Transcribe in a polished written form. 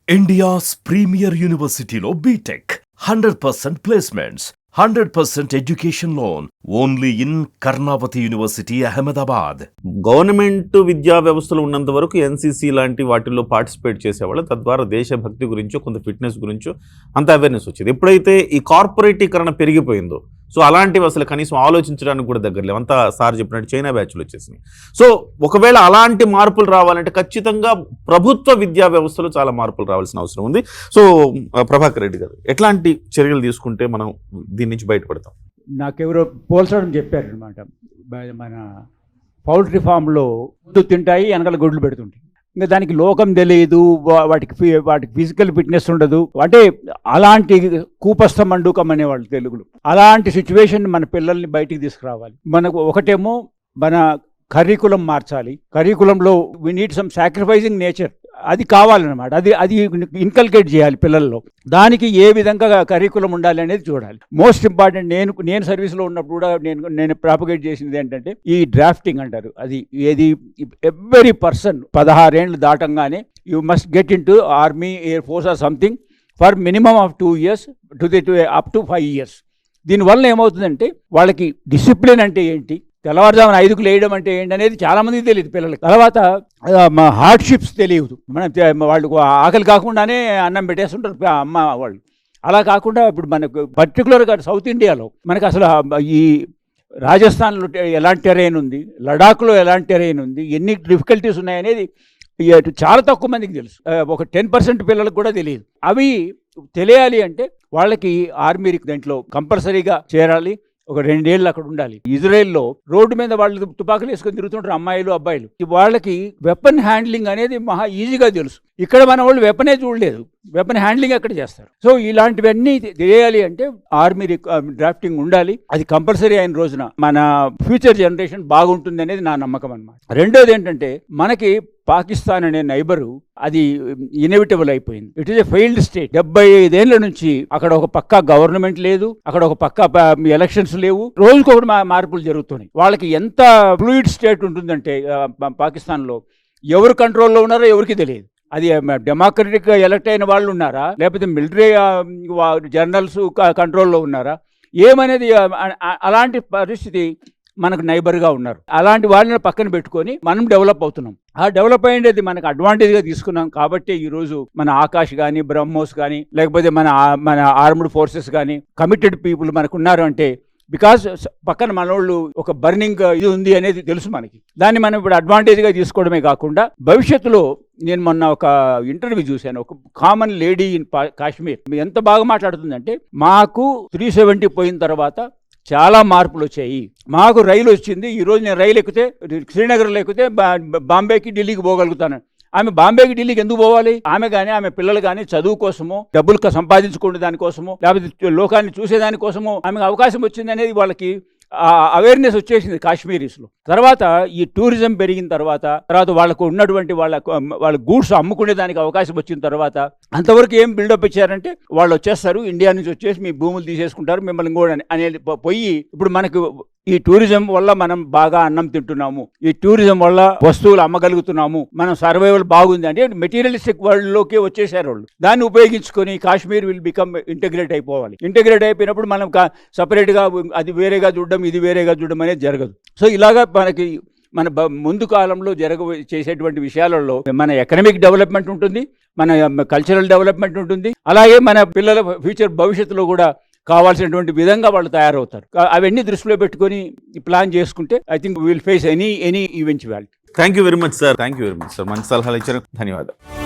India's premier university lo BTech 100% placements, 100% education loan only in Karnavati University, Ahmedabad. Government విద్యా వ్యవస్థలో ఉన్నంత వరకు NCC లాంటి వాటిల్లో పార్టిసిపేట్ చేసేవాళ్ళు. తద్వారా దేశభక్తి గురించో కొంత ఫిట్నెస్ గురించో అంత అవేర్నెస్ వచ్చేది. ఎప్పుడైతే ఈ కార్పొరేటీకరణ పెరిగిపోయిందో సో అలాంటివి అసలు కనీసం ఆలోచించడానికి కూడా దగ్గర లేవు. అంతా సార్ చెప్పినట్టు చైనా బ్యాచ్లు వచ్చేసినాయి. సో ఒకవేళ అలాంటి మార్పులు రావాలంటే ఖచ్చితంగా ప్రభుత్వ విద్యా వ్యవస్థలో చాలా మార్పులు రావాల్సిన అవసరం ఉంది. సో ప్రభాకర్ రెడ్డి గారు, ఎట్లాంటి చర్యలు తీసుకుంటే మనం దీని నుంచి బయటపడతాం? నాకెవరో పోల్చడం చెప్పారనమాట. మన పౌల్ట్రీ ఫామ్లో ముందు తింటాయి, వెనకాల గొడ్లు పెడుతుంటాయి. ఇంకా దానికి లోకం తెలియదు, వాటికి ఫిజికల్ ఫిట్నెస్ ఉండదు. అంటే అలాంటి కూపస్థ మండూకం అనేవాళ్ళు తెలుగులో. అలాంటి సిచ్యువేషన్ మన పిల్లల్ని బయటికి తీసుకురావాలి. మనకు ఒకటేమో మన కరికులం మార్చాలి. కరికులంలో we need some sacrificing nature, అది కావాలన్నమాట. అది ఇన్కల్కేట్ చేయాలి పిల్లల్లో. దానికి ఏ విధంగా కరికులం ఉండాలి అనేది చూడాలి. మోస్ట్ ఇంపార్టెంట్, నేను సర్వీస్లో ఉన్నప్పుడు కూడా నేను ప్రాపగేట్ చేసింది ఏంటంటే ఈ డ్రాఫ్టింగ్ అంటారు. అది ఏది ఎవ్రీ పర్సన్ 16 ఏళ్ళు దాటంగానే you must get into army, air force or something for minimum of 2 years up to 5 years. దీనివల్ల ఏమవుతుందంటే వాళ్ళకి డిసిప్లిన్ అంటే ఏంటి, తెల్లవారుజామున 5కు లేయడం అంటే ఏంటి అనేది చాలామందికి తెలియదు పిల్లలకి. తర్వాత హార్డ్షిప్స్ తెలియదు. వాళ్ళు ఆకలి కాకుండానే అన్నం పెట్టేస్తుంటారు అమ్మ వాళ్ళు. అలా కాకుండా ఇప్పుడు మనకు పర్టికులర్గా సౌత్ ఇండియాలో మనకు అసలు ఈ రాజస్థాన్లో ఎలాంటి టెరైన్ ఉంది, లడాఖ్లో ఎలాంటి టెరైన్ ఉంది, ఎన్ని డిఫికల్టీస్ ఉన్నాయనేది చాలా తక్కువ మందికి తెలుసు. ఒక 10% పిల్లలకు కూడా తెలియదు. అవి తెలియాలి అంటే వాళ్ళకి ఆర్మీ దాంట్లో కంపల్సరీగా చేరాలి. ఒక 2 ఏళ్ళు అక్కడ ఉండాలి. ఇజ్రాయెల్లో రోడ్డు మీద వాళ్ళు తుపాకులు వేసుకొని తిరుగుతుంటారు అమ్మాయిలు అబ్బాయిలు. వాళ్ళకి వెపన్ హ్యాండ్లింగ్ అనేది మహా ఈజీగా తెలుసు. ఇక్కడ మన వాళ్ళు వెపనే చూడలేదు, వెపన్ హ్యాండ్లింగ్ ఎక్కడ చేస్తారు. సో ఇలాంటివన్నీ తెలియాలి అంటే ఆర్మీ డ్రాఫ్టింగ్ ఉండాలి. అది కంపల్సరీ అయిన రోజున మన ఫ్యూచర్ జనరేషన్ బాగుంటుంది అనేది నా నమ్మకం అన్నమాట. రెండోది ఏంటంటే మనకి పాకిస్తాన్ అనే నైబరు అది ఇన్ఎవిటబుల్ అయిపోయింది. It is a failed state. 75 ఏళ్ల నుంచి అక్కడ ఒక పక్కా గవర్నమెంట్ లేదు, అక్కడ ఒక పక్కా ఎలక్షన్స్ లేవు, రోజుకొకటి మార్పులు జరుగుతున్నాయి. వాళ్ళకి ఎంత ఫ్లూయిడ్ స్టేట్ ఉంటుందంటే పాకిస్తాన్లో ఎవరు కంట్రోల్లో ఉన్నారో ఎవరికి తెలియదు. అది డెమోక్రటిక్ ఎలక్ట్ అయిన వాళ్ళు ఉన్నారా, లేకపోతే మిలిటరీ జనరల్స్ కంట్రోల్లో ఉన్నారా ఏమనేది, అలాంటి పరిస్థితి మనకు నైబర్గా ఉన్నారు. అలాంటి వాళ్ళని పక్కన పెట్టుకొని మనం డెవలప్ అవుతున్నాం. ఆ డెవలప్ అయ్యేది మనకు అడ్వాంటేజ్గా తీసుకున్నాం. కాబట్టి ఈరోజు మన ఆకాష్ కానీ, బ్రహ్మోస్ కానీ, లేకపోతే మన ఆర్మ్డ్ ఫోర్సెస్ కానీ కమిటెడ్ పీపుల్ మనకు ఉన్నారు అంటే బికాజ్ పక్కన మనోళ్ళు ఒక బర్నింగ్ ఇది ఉంది అనేది తెలుసు మనకి. దాన్ని మనం ఇప్పుడు అడ్వాంటేజ్గా తీసుకోవడమే కాకుండా భవిష్యత్తులో నేను మొన్న ఒక ఇంటర్వ్యూ చూశాను. ఒక కామన్ లేడీ ఇన్ కాశ్మీర్ ఎంత బాగా మాట్లాడుతుందంటే, మాకు 370 పోయిన తర్వాత చాలా మార్పులు వచ్చాయి. మాకు రైలు వచ్చింది, ఈరోజు నేను రైలు ఎక్కితే శ్రీనగర్లో ఎక్కితే బాంబేకి ఢిల్లీకి పోగలుగుతాను. ఆమె బాంబేకి ఢిల్లీకి ఎందుకు పోవాలి? ఆమె కానీ ఆమె పిల్లలు కానీ చదువు కోసమో, డబ్బులు సంపాదించుకునే దానికోసమో, లేకపోతే లోకాన్ని చూసేదానికోసమము ఆమెకు అవకాశం వచ్చింది అనేది వాళ్ళకి అవేర్నెస్ వచ్చేసింది కాశ్మీరీస్లో. తర్వాత ఈ టూరిజం పెరిగిన తర్వాత వాళ్ళకు ఉన్నటువంటి వాళ్ళ గూడ్స్ అమ్ముకునే దానికి అవకాశం వచ్చిన తర్వాత అంతవరకు ఏం బిల్డప్ ఇచ్చారంటే వాళ్ళు వచ్చేస్తారు, ఇండియా నుంచి వచ్చేసి మీ భూములు తీసేసుకుంటారు మిమ్మల్ని కూడా అనేది పోయి ఇప్పుడు మనకు ఈ టూరిజం వల్ల మనం బాగా అన్నం తింటున్నాము, ఈ టూరిజం వల్ల వస్తువులు అమ్మగలుగుతున్నాము, మనం సర్వైవల్ బాగుంది అంటే మెటీరియలిస్టిక్ వరల్డ్ లోకి వచ్చేసారు వాళ్ళు. దాన్ని ఉపయోగించుకొని కాశ్మీర్ విల్ బికమ్ ఇంటగ్రేట్ అయిపోవాలి. ఇంటగ్రేట్ అయిపోయినప్పుడు మనం సపరేట్గా అది వేరేగా చూడడం, ఇది వేరేగా చూడడం అనేది జరగదు. సో ఇలాగా మనకి మన ముందు కాలంలో చేసేటువంటి విషయాలలో మన ఎకనామిక్ డెవలప్మెంట్ ఉంటుంది, మన కల్చరల్ డెవలప్మెంట్ ఉంటుంది, అలాగే మన పిల్లల ఫ్యూచర్ భవిష్యత్తులో కూడా కావాల్సినటువంటి విధంగా వాళ్ళు తయారవుతారు. అవన్నీ దృష్టిలో పెట్టుకొని ప్లాన్ చేసుకుంటే I think will face any eventuality. Thank you very much sir. మంచి సలహాలు ఇచ్చారు. ధన్యవాదాలు.